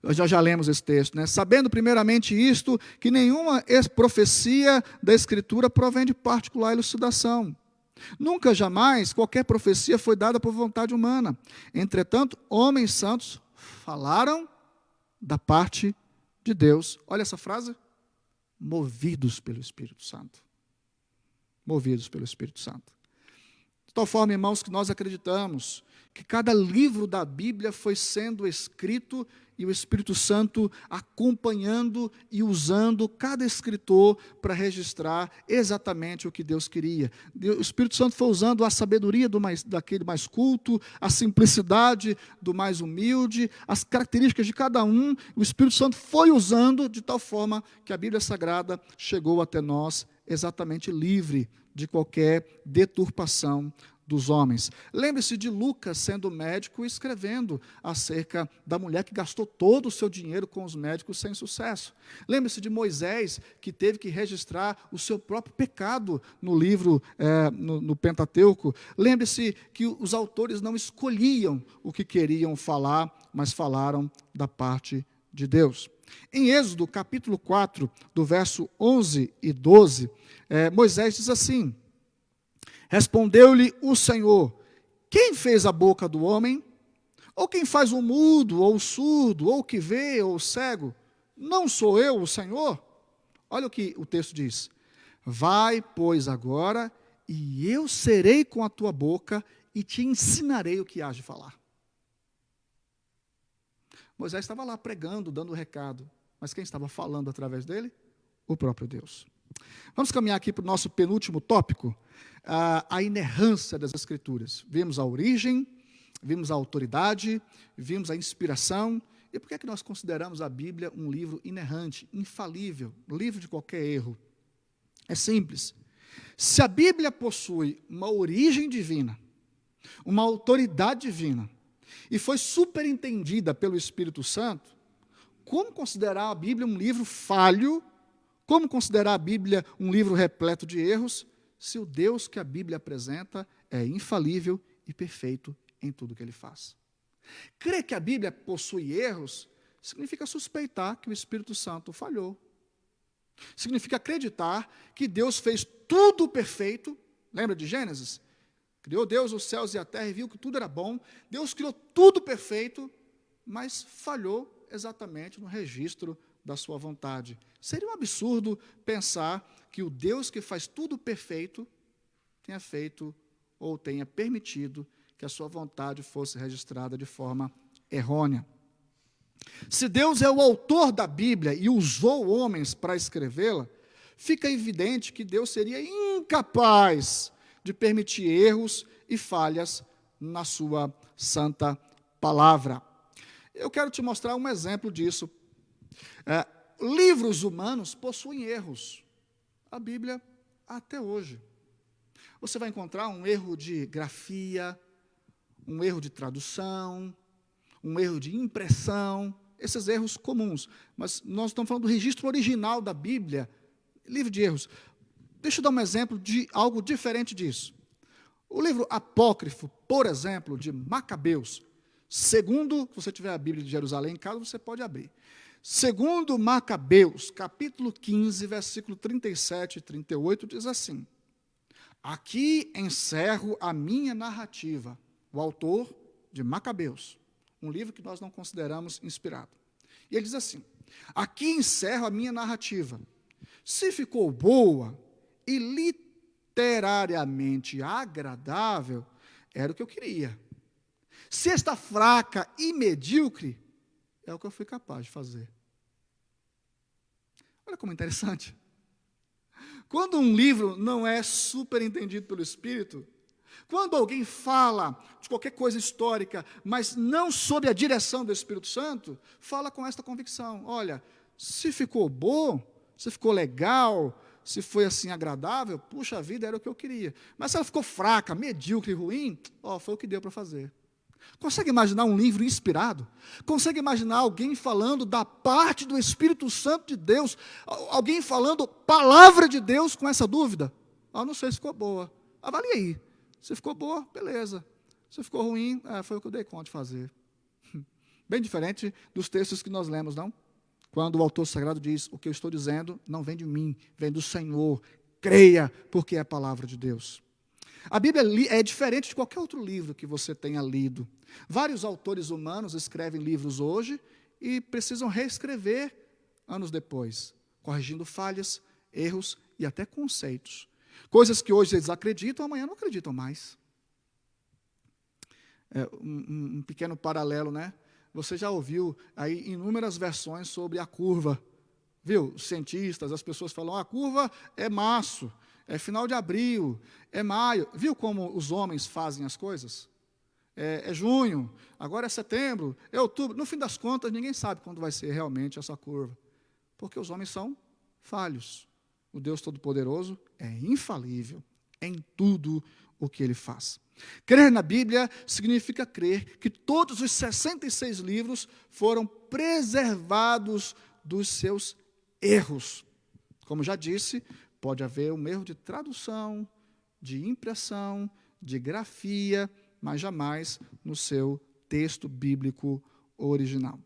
Nós já lemos esse texto, né? Sabendo primeiramente isto, que nenhuma profecia da Escritura provém de particular elucidação. Nunca, jamais, qualquer profecia foi dada por vontade humana. Entretanto, homens santos falaram da parte de Deus. Olha essa frase. Movidos pelo Espírito Santo. Movidos pelo Espírito Santo. De tal forma, irmãos, que nós acreditamos que cada livro da Bíblia foi sendo escrito e o Espírito Santo acompanhando e usando cada escritor para registrar exatamente o que Deus queria. O Espírito Santo foi usando a sabedoria daquele mais culto, a simplicidade do mais humilde, as características de cada um, o Espírito Santo foi usando de tal forma que a Bíblia Sagrada chegou até nós exatamente livre de qualquer deturpação dos homens. Lembre-se de Lucas sendo médico e escrevendo acerca da mulher que gastou todo o seu dinheiro com os médicos sem sucesso. Lembre-se de Moisés, que teve que registrar o seu próprio pecado no livro, no Pentateuco. Lembre-se que os autores não escolhiam o que queriam falar, mas falaram da parte de Deus. Em Êxodo, capítulo 4, do verso 11 e 12, Moisés diz assim: respondeu-lhe o Senhor: quem fez a boca do homem? Ou quem faz o mudo, ou o surdo, ou o que vê, ou o cego? Não sou eu o Senhor? Olha o que o texto diz: vai, pois, agora, e eu serei com a tua boca, e te ensinarei o que hás de falar. Moisés estava lá pregando, dando o recado, mas quem estava falando através dele? O próprio Deus. Vamos caminhar aqui para o nosso penúltimo tópico, a inerrância das Escrituras. Vimos a origem, vimos a autoridade, vimos a inspiração. E por que é que nós consideramos a Bíblia um livro inerrante, infalível, livre de qualquer erro? É simples. Se a Bíblia possui uma origem divina, uma autoridade divina, e foi superentendida pelo Espírito Santo, como considerar a Bíblia um livro falho? Como considerar a Bíblia um livro repleto de erros, se o Deus que a Bíblia apresenta é infalível e perfeito em tudo que ele faz? Crer que a Bíblia possui erros significa suspeitar que o Espírito Santo falhou. Significa acreditar que Deus fez tudo perfeito. Lembra de Gênesis? Criou Deus os céus e a terra e viu que tudo era bom. Deus criou tudo perfeito, mas falhou exatamente no registro da sua vontade. Seria um absurdo pensar que o Deus que faz tudo perfeito tenha feito ou tenha permitido que a sua vontade fosse registrada de forma errônea. Se Deus é o autor da Bíblia e usou homens para escrevê-la, fica evidente que Deus seria incapaz de permitir erros e falhas na sua santa palavra. Eu quero te mostrar um exemplo disso. Livros humanos possuem erros. A Bíblia, até hoje. Você vai encontrar um erro de grafia, um erro de tradução, um erro de impressão, esses erros comuns. Mas nós estamos falando do registro original da Bíblia, livre de erros. Deixa eu dar um exemplo de algo diferente disso. O livro apócrifo, por exemplo, de Macabeus, segundo, se você tiver a Bíblia de Jerusalém em casa, você pode abrir. Segundo Macabeus, capítulo 15, versículo 37 e 38, diz assim: aqui encerro a minha narrativa. O autor de Macabeus, um livro que nós não consideramos inspirado. E ele diz assim: aqui encerro a minha narrativa. Se ficou boa e literariamente agradável, era o que eu queria. Se está fraca e medíocre, é o que eu fui capaz de fazer. Olha como é interessante. Quando um livro não é superentendido pelo Espírito, quando alguém fala de qualquer coisa histórica, mas não sob a direção do Espírito Santo, fala com esta convicção: olha, se ficou bom, se ficou legal, se foi assim agradável, puxa vida, era o que eu queria. Mas se ela ficou fraca, medíocre, ruim, foi o que deu para fazer. Consegue imaginar um livro inspirado? Consegue imaginar alguém falando da parte do Espírito Santo de Deus? Alguém falando palavra de Deus com essa dúvida? Não sei se ficou boa. Avalie aí. Se ficou boa, beleza. Se ficou ruim, foi o que eu dei conta de fazer. Bem diferente dos textos que nós lemos, não? Quando o autor sagrado diz: o que eu estou dizendo não vem de mim, vem do Senhor. Creia, porque é a palavra de Deus. A Bíblia é diferente de qualquer outro livro que você tenha lido. Vários autores humanos escrevem livros hoje e precisam reescrever anos depois, corrigindo falhas, erros e até conceitos. Coisas que hoje eles acreditam, amanhã não acreditam mais. Um pequeno paralelo, né? Você já ouviu aí inúmeras versões sobre a curva. Viu? Os cientistas, as pessoas falam: a curva é março, é final de abril, é maio. Viu como os homens fazem as coisas? É junho, agora é setembro, é outubro. No fim das contas, ninguém sabe quando vai ser realmente essa curva. Porque os homens são falhos. O Deus Todo-Poderoso é infalível em tudo o que Ele faz. Crer na Bíblia significa crer que todos os 66 livros foram preservados dos seus erros. Como já disse, pode haver um erro de tradução, de impressão, de grafia, mas jamais no seu texto bíblico original.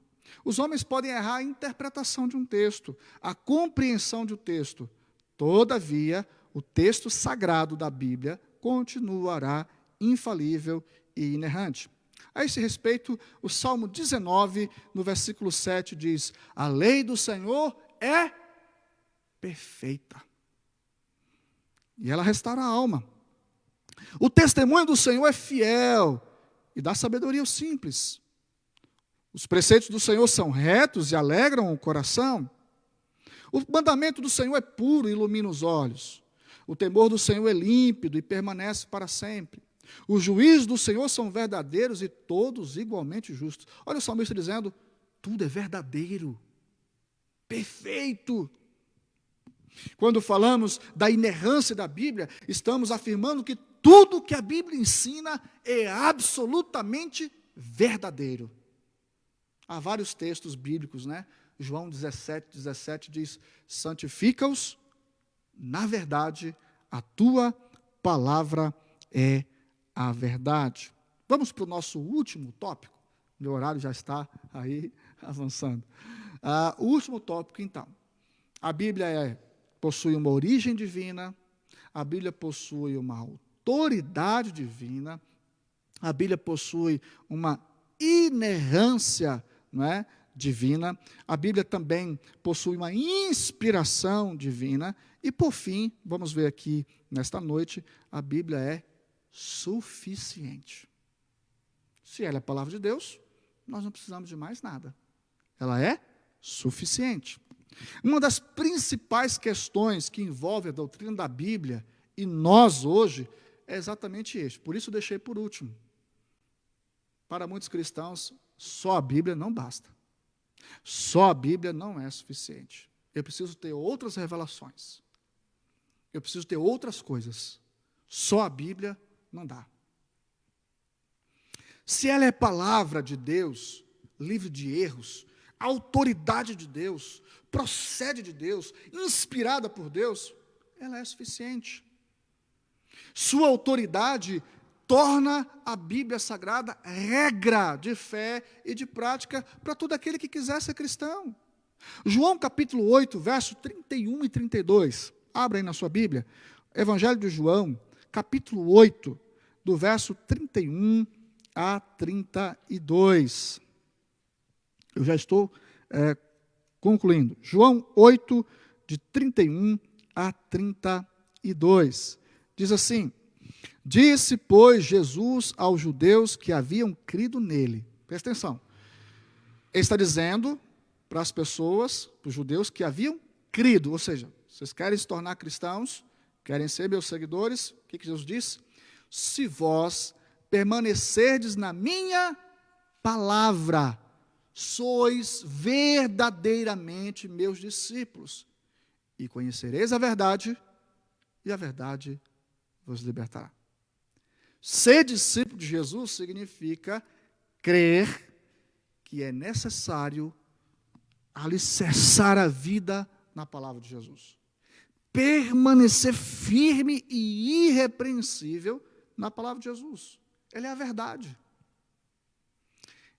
Os homens podem errar a interpretação de um texto, a compreensão de um texto. Todavia, o texto sagrado da Bíblia continuará infalível e inerrante. A esse respeito, o Salmo 19, no versículo 7, diz: a lei do Senhor é perfeita, e ela restaura a alma. O testemunho do Senhor é fiel e dá sabedoria aos simples. Os preceitos do Senhor são retos e alegram o coração. O mandamento do Senhor é puro e ilumina os olhos. O temor do Senhor é límpido e permanece para sempre. Os juízos do Senhor são verdadeiros e todos igualmente justos. Olha o salmista dizendo: tudo é verdadeiro, perfeito. Quando falamos da inerrância da Bíblia, estamos afirmando que tudo que a Bíblia ensina é absolutamente verdadeiro. Há vários textos bíblicos, né? João 17 diz: santifica-os na verdade, a tua palavra é a verdade. Vamos para o nosso último tópico. Meu horário já está aí avançando. O último tópico, então. A Bíblia possui uma origem divina, a Bíblia possui uma autoridade divina, a Bíblia possui uma inerrância, não é, divina, a Bíblia também possui uma inspiração divina, e por fim, vamos ver aqui nesta noite, a Bíblia é suficiente. Se ela é a palavra de Deus, nós não precisamos de mais nada. Ela é suficiente. Uma das principais questões que envolve a doutrina da Bíblia, e nós hoje, é exatamente este. Por isso deixei por último. Para muitos cristãos, só a Bíblia não basta. Só a Bíblia não é suficiente. Eu preciso ter outras revelações. Eu preciso ter outras coisas. Só a Bíblia não dá. Se ela é palavra de Deus, livre de erros, autoridade de Deus, procede de Deus, inspirada por Deus, ela é suficiente. Sua autoridade torna a Bíblia Sagrada regra de fé e de prática para todo aquele que quiser ser cristão. João capítulo 8, verso 31 e 32. Abra aí na sua Bíblia. Evangelho de João, capítulo 8, do verso 31 a 32. Eu já estou concluindo. João 8, de 31 a 32. Diz assim: disse, pois, Jesus aos judeus que haviam crido nele. Presta atenção. Ele está dizendo para as pessoas, para os judeus que haviam crido, ou seja, vocês querem se tornar cristãos, querem ser meus seguidores, o que Jesus disse? Se vós permanecerdes na minha palavra, sois verdadeiramente meus discípulos, e conhecereis a verdade, e a verdade vos libertará. Ser discípulo de Jesus significa crer que é necessário alicerçar a vida na palavra de Jesus. Permanecer firme e irrepreensível na palavra de Jesus. Ela é a verdade.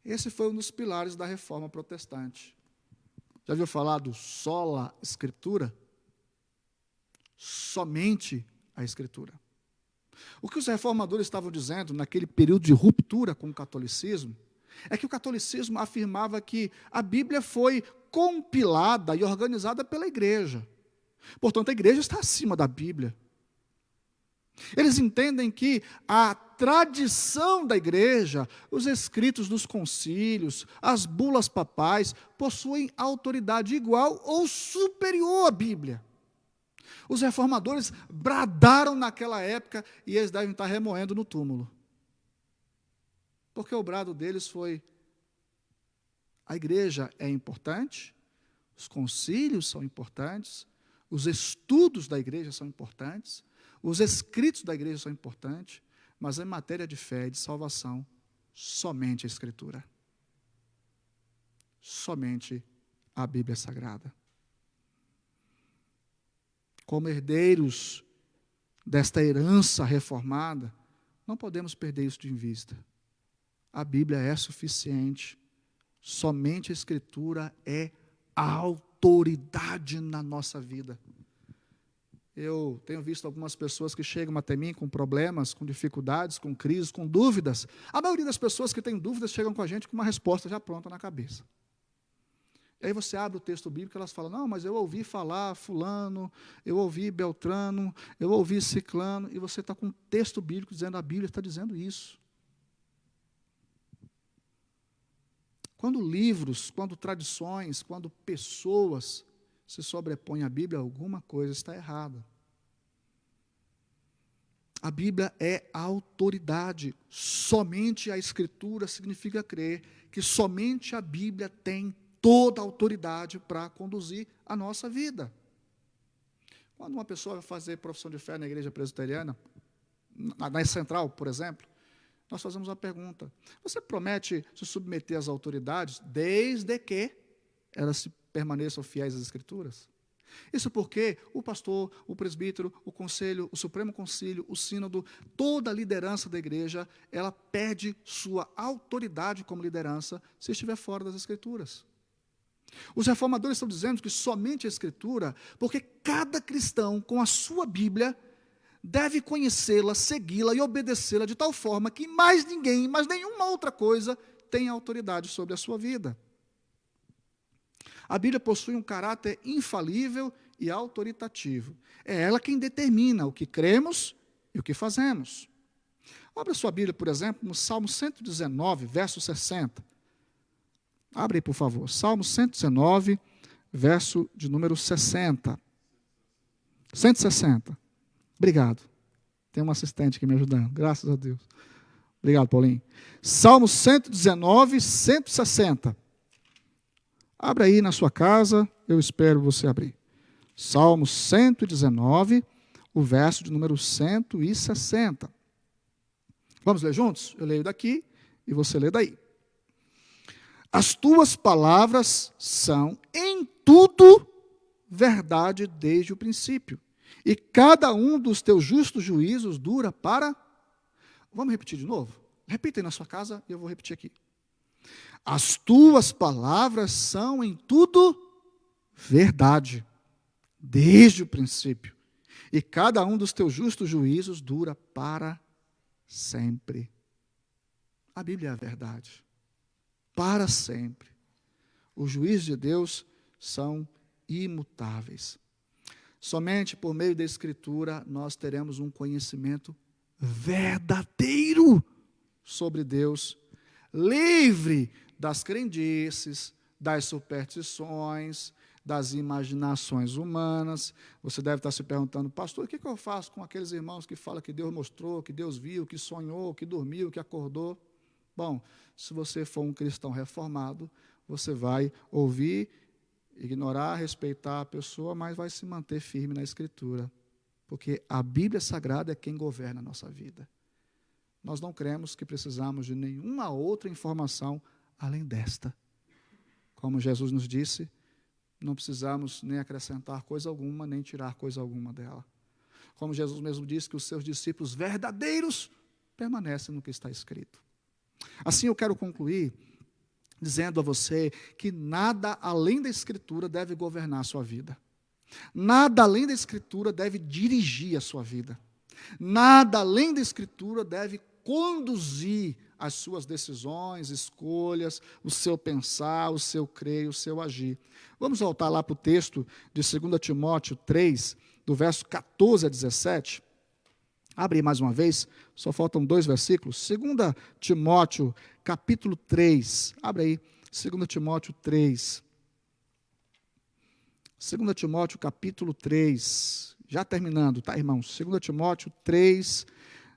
Esse foi um dos pilares da reforma protestante. Já ouviu falar do sola escritura? Somente a Escritura. O que os reformadores estavam dizendo naquele período de ruptura com o catolicismo é que o catolicismo afirmava que a Bíblia foi compilada e organizada pela igreja. Portanto, a igreja está acima da Bíblia. Eles entendem que a tradição da igreja, os escritos dos concílios, as bulas papais, possuem autoridade igual ou superior à Bíblia. Os reformadores bradaram naquela época e eles devem estar remoendo no túmulo. Porque o brado deles foi: a igreja é importante, os concílios são importantes, os estudos da igreja são importantes, os escritos da igreja são importantes, Mas em matéria de fé e de salvação, somente a Escritura. Somente a Bíblia Sagrada. Como herdeiros desta herança reformada, não podemos perder isso de vista. A Bíblia é suficiente. Somente a Escritura é a autoridade na nossa vida. Eu tenho visto algumas pessoas que chegam até mim com problemas, com dificuldades, com crises, com dúvidas. A maioria das pessoas que têm dúvidas chegam com a gente com uma resposta já pronta na cabeça. E aí você abre o texto bíblico e elas falam, não, mas eu ouvi falar fulano, eu ouvi Beltrano, eu ouvi Ciclano, e você está com um texto bíblico dizendo, a Bíblia está dizendo isso. Quando livros, quando tradições, quando pessoas se sobrepõem à Bíblia, alguma coisa está errada. A Bíblia é a autoridade. Somente a Escritura significa crer que somente a Bíblia tem toda a autoridade para conduzir a nossa vida. Quando uma pessoa vai fazer profissão de fé na igreja presbiteriana, na central, por exemplo, nós fazemos uma pergunta: você promete se submeter às autoridades desde que elas se permaneçam fiéis às Escrituras? Isso porque o pastor, o presbítero, o conselho, o Supremo Concílio, o sínodo, toda a liderança da igreja, ela perde sua autoridade como liderança se estiver fora das Escrituras. Os reformadores estão dizendo que somente a Escritura, porque cada cristão com a sua Bíblia deve conhecê-la, segui-la e obedecê-la de tal forma que mais ninguém, mais nenhuma outra coisa tenha autoridade sobre a sua vida. A Bíblia possui um caráter infalível e autoritativo. É ela quem determina o que cremos e o que fazemos. Abra sua Bíblia, por exemplo, no Salmo 119, verso 60. Abre aí, por favor. Salmo 119, verso de número 60. 160. Obrigado. Tem um assistente aqui me ajudando. Graças a Deus. Obrigado, Paulinho. Salmo 119, 160. Abra aí na sua casa, eu espero você abrir. Salmo 119, o verso de número 160. Vamos ler juntos? Eu leio daqui e você lê daí. As tuas palavras são em tudo verdade desde o princípio, e cada um dos teus justos juízos dura para... Vamos repetir de novo? Repita aí na sua casa e eu vou repetir aqui. As tuas palavras são em tudo verdade, desde o princípio, e cada um dos teus justos juízos dura para sempre. A Bíblia é a verdade, para sempre. Os juízos de Deus são imutáveis. Somente por meio da Escritura nós teremos um conhecimento verdadeiro sobre Deus, livre das crendices, das superstições, das imaginações humanas. Você deve estar se perguntando, pastor, o que eu faço com aqueles irmãos que falam que Deus mostrou, que Deus viu, que sonhou, que dormiu, que acordou? Bom, se você for um cristão reformado, você vai ouvir, ignorar, respeitar a pessoa, mas vai se manter firme na Escritura, porque a Bíblia Sagrada é quem governa a nossa vida. Nós não cremos que precisamos de nenhuma outra informação além desta. Como Jesus nos disse, não precisamos nem acrescentar coisa alguma, nem tirar coisa alguma dela. Como Jesus mesmo disse que os seus discípulos verdadeiros permanecem no que está escrito. Assim eu quero concluir dizendo a você que nada além da Escritura deve governar a sua vida. Nada além da Escritura deve dirigir a sua vida. Nada além da Escritura deve conduzir as suas decisões, escolhas, o seu pensar, o seu crer, o seu agir. Vamos voltar lá para o texto de 2 Timóteo 3, do verso 14 a 17. Abre aí mais uma vez, só faltam 2 versículos. 2 Timóteo, capítulo 3. Abre aí, 2 Timóteo 3. 2 Timóteo, capítulo 3. Já terminando, tá, irmãos? 2 Timóteo 3,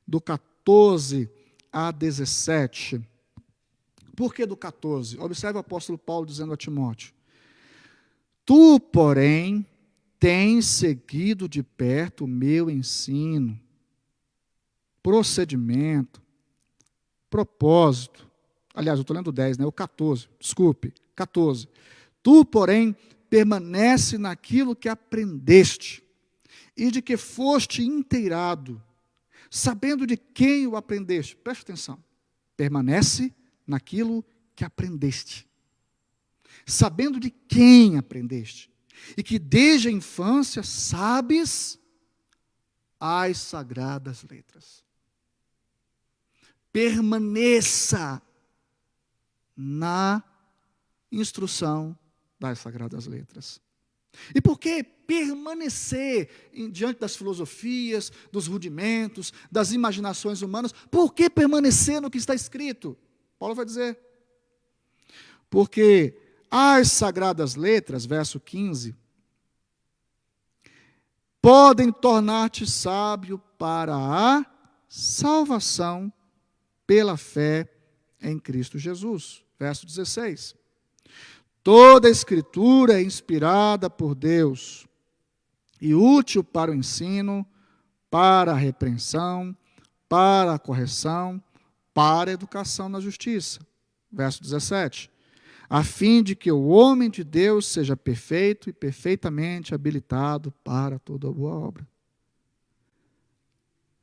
do 14 a 17. Por que do 14? Observe o apóstolo Paulo dizendo a Timóteo: tu, porém, tens seguido de perto o meu ensino, procedimento, propósito. Aliás, eu estou lendo 10, né? O 14, desculpe, 14. Tu, porém, permanece naquilo que aprendeste e de que foste inteirado, sabendo de quem o aprendeste. Preste atenção. Permanece naquilo que aprendeste, sabendo de quem aprendeste, e que desde a infância sabes as sagradas letras. Permaneça na instrução das sagradas letras. E por que permanecer diante das filosofias, dos rudimentos, das imaginações humanas? Por que permanecer no que está escrito? Paulo vai dizer. Porque as sagradas letras, verso 15, podem tornar-te sábio para a salvação pela fé em Cristo Jesus. Verso 16. Toda a Escritura é inspirada por Deus e útil para o ensino, para a repreensão, para a correção, para a educação na justiça. Verso 17. A fim de que o homem de Deus seja perfeito e perfeitamente habilitado para toda boa obra.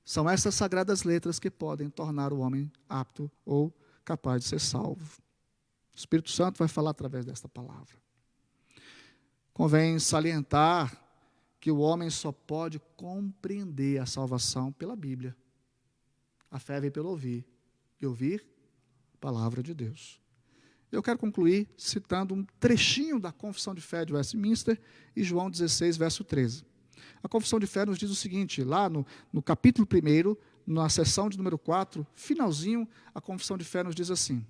São essas sagradas letras que podem tornar o homem apto ou capaz de ser salvo. O Espírito Santo vai falar através desta palavra. Convém salientar que o homem só pode compreender a salvação pela Bíblia. A fé vem pelo ouvir, e ouvir a palavra de Deus. Eu quero concluir citando um trechinho da Confissão de Fé de Westminster e João 16, verso 13. A Confissão de Fé nos diz o seguinte, lá no capítulo 1, na seção de número 4, finalzinho, a Confissão de Fé nos diz assim: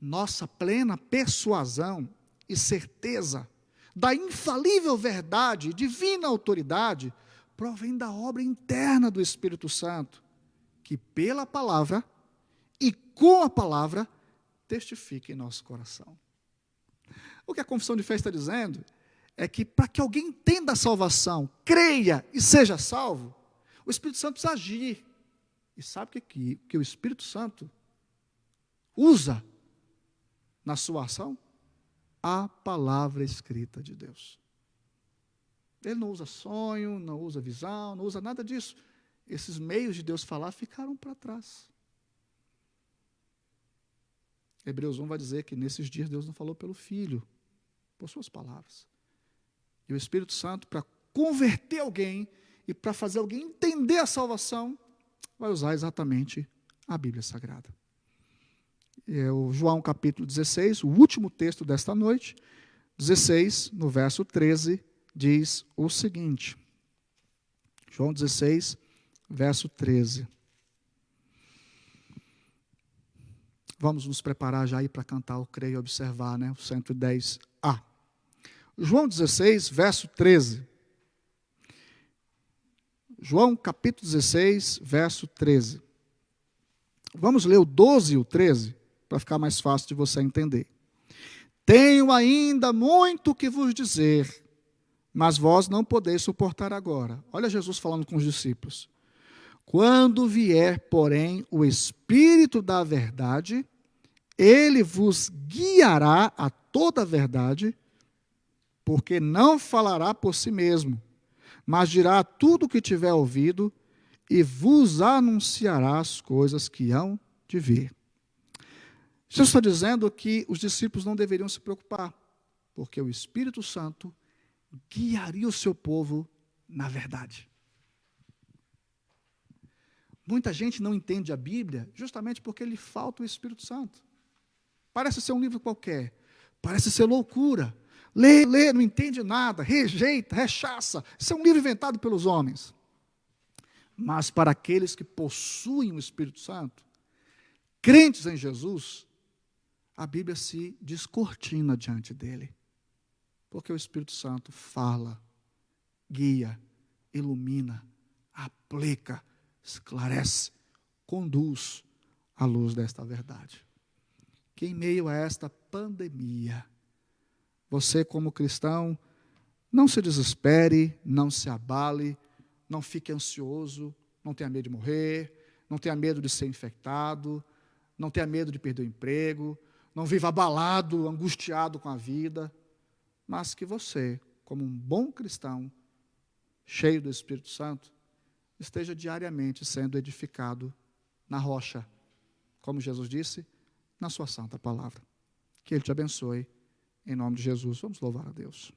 nossa plena persuasão e certeza da infalível verdade e divina autoridade provém da obra interna do Espírito Santo, que pela palavra e com a palavra testifica em nosso coração. O que a Confissão de Fé está dizendo é que para que alguém entenda a salvação, creia e seja salvo, o Espírito Santo precisa agir. E sabe o que o Espírito Santo usa na sua ação? A palavra escrita de Deus. Ele não usa sonho, não usa visão, não usa nada disso. Esses meios de Deus falar ficaram para trás. Hebreus 1 vai dizer que nesses dias Deus não falou pelo Filho, por suas palavras. E o Espírito Santo, para converter alguém e para fazer alguém entender a salvação, vai usar exatamente a Bíblia Sagrada. O João capítulo 16, o último texto desta noite, 16, no verso 13, diz o seguinte. João 16, verso 13. Vamos nos preparar já aí para cantar o Creio e Observar, né? O 110A. João 16, verso 13. João capítulo 16, verso 13. Vamos ler o 12 e o 13, para ficar mais fácil de você entender. Tenho ainda muito que vos dizer, mas vós não podeis suportar agora. Olha Jesus falando com os discípulos. Quando vier, porém, o Espírito da verdade, ele vos guiará a toda a verdade, porque não falará por si mesmo, mas dirá tudo o que tiver ouvido e vos anunciará as coisas que hão de vir. Jesus está dizendo que os discípulos não deveriam se preocupar, porque o Espírito Santo guiaria o seu povo na verdade. Muita gente não entende a Bíblia justamente porque lhe falta o Espírito Santo. Parece ser um livro qualquer, parece ser loucura. Lê, não entende nada, rejeita, rechaça. Isso é um livro inventado pelos homens. Mas para aqueles que possuem o Espírito Santo, crentes em Jesus, a Bíblia se descortina diante dele. Porque o Espírito Santo fala, guia, ilumina, aplica, esclarece, conduz à luz desta verdade. Que em meio a esta pandemia, você como cristão, não se desespere, não se abale, não fique ansioso, não tenha medo de morrer, não tenha medo de ser infectado, não tenha medo de perder o emprego, não viva abalado, angustiado com a vida, mas que você, como um bom cristão, cheio do Espírito Santo, esteja diariamente sendo edificado na rocha, como Jesus disse, na sua santa palavra. Que Ele te abençoe, em nome de Jesus. Vamos louvar a Deus.